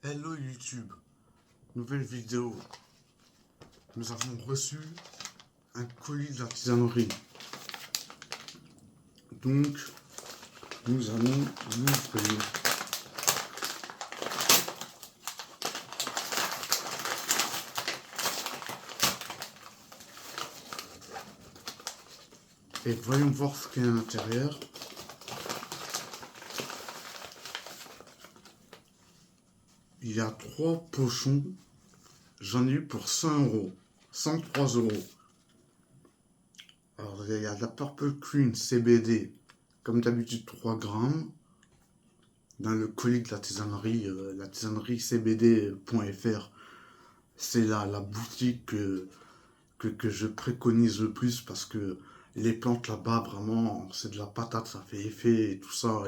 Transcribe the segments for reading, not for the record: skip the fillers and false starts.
Hello YouTube, nouvelle vidéo. Nous avons reçu un colis d'artisanerie. Donc, nous allons l'ouvrir. Et voyons voir ce qu'il y a à l'intérieur. Il y a 3 pochons. J'en ai eu pour 100 €. 103 €. Alors, il y a de la Purple Queen CBD. Comme d'habitude, 3 grammes. Dans le colis de l'artisanerie cbd.fr. C'est la boutique que je préconise le plus parce que les plantes là-bas, vraiment, c'est de la patate, ça fait effet et tout ça.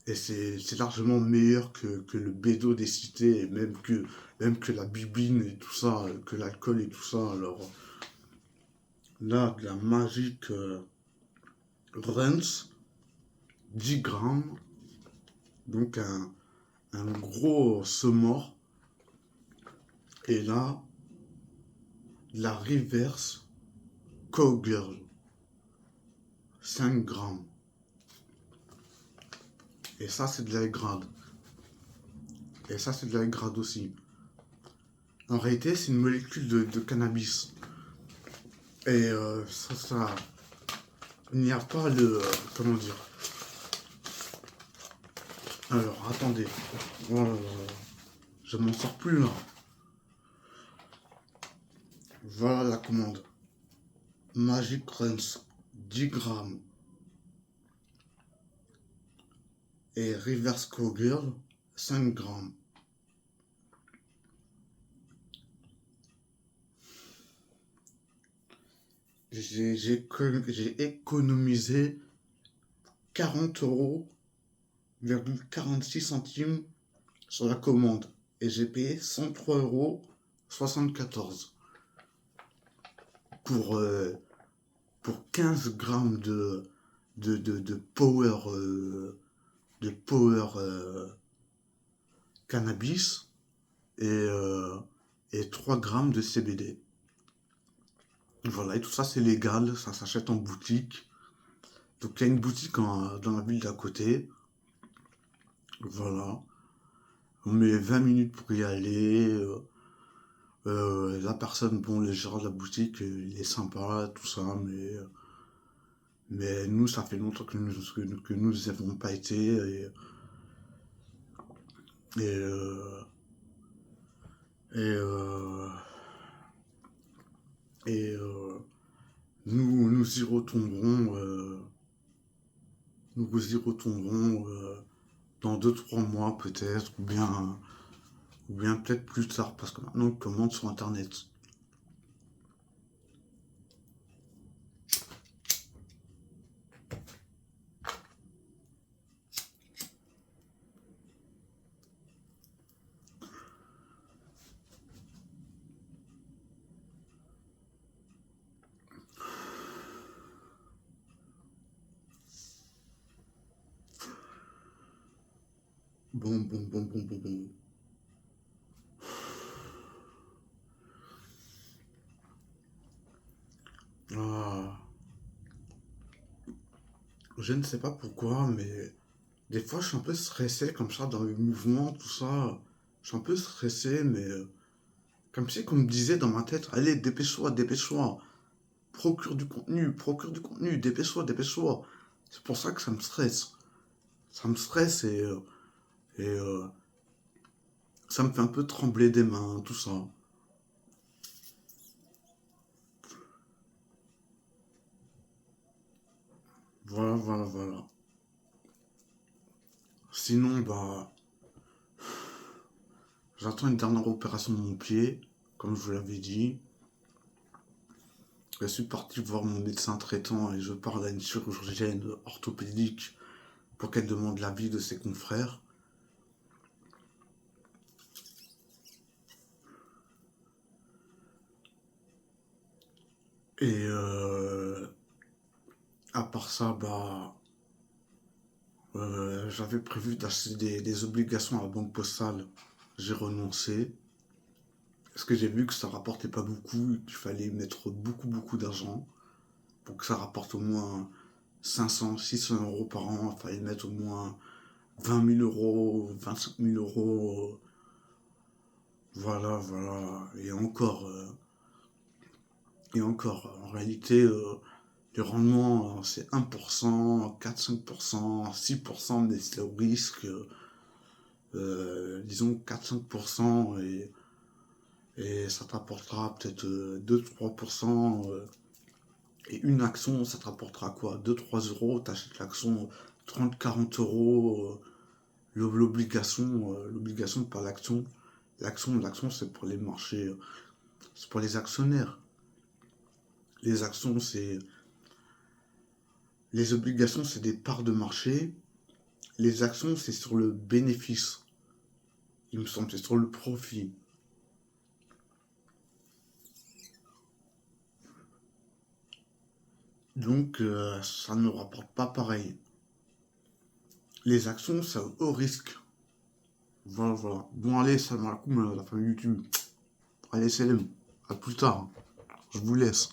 Et c'est largement meilleur que le bédo des cités, et même que la bibine et tout ça, que l'alcool et tout ça. Alors là, de la magique Runs, 10 grammes, donc un gros semort. Et là, de la Reverse Cowgirl, 5 grammes. Et ça, c'est de la grade. Et ça, c'est de la grade aussi. En réalité, c'est une molécule de cannabis. Et il n'y a pas le... comment dire? Alors, attendez. Oh là là là. Je m'en sors plus là. Voilà la commande. Magic Runs, 10 grammes. Et Reverse Cowgirl, 5 grammes. J'ai économisé 40,46 € sur la commande. Et j'ai payé 103,74 € pour 15 grammes de power, cannabis et 3 grammes de CBD. Voilà, et tout ça c'est légal, ça s'achète en boutique. Donc il y a une boutique dans la ville d'à côté. Voilà. On met 20 minutes pour y aller. La personne, bon, le gérant de la boutique, il est sympa, tout ça, mais nous, ça fait longtemps que nous n'y avons pas été. Et, et, euh, et nous y retomberons. Nous y retomberons dans 2-3 mois peut-être, ou bien peut-être plus tard, parce que maintenant on commande sur internet. Bon. Ah, je ne sais pas pourquoi, mais des fois je suis un peu stressé comme ça dans le mouvement, tout ça. Je suis un peu stressé, mais comme si qu'on me disait dans ma tête, allez, dépêche-toi, dépêche-toi, procure du contenu, dépêche-toi, dépêche-toi. C'est pour ça que ça me stresse. Ça me stresse et ça me fait un peu trembler des mains, tout ça. Voilà. Sinon, bah, j'attends une dernière opération de mon pied, comme je vous l'avais dit. Je suis parti voir mon médecin traitant et je parle à une chirurgienne orthopédique pour qu'elle demande l'avis de ses confrères. Et à part ça, bah, j'avais prévu d'acheter des obligations à la banque postale. j'ai renoncé. Parce que j'ai vu que ça rapportait pas beaucoup, qu'il fallait mettre beaucoup d'argent pour que ça rapporte au moins 500, 600 euros par an. Il fallait mettre au moins 20 000 euros, 25 000 euros. Voilà. Et encore, en réalité, le rendement, c'est 1%, 4-5%, 6%, mais c'est au risque, disons 4-5%, et ça te rapportera peut-être 2-3%. Et une action, ça te rapportera quoi? 2-3 euros, t'achètes l'action 30-40 euros. L'obligation pas l'action. L'action, c'est pour les marchés, c'est pour les actionnaires. Les actions, c'est... Les obligations, c'est des parts de marché. Les actions, c'est sur le bénéfice. Il me semble, c'est sur le profit. Donc, ça ne rapporte pas pareil. Les actions, c'est au risque. Voilà. Bon, allez, salam alaikum, la famille YouTube. Allez, salam. À plus tard. Je vous laisse.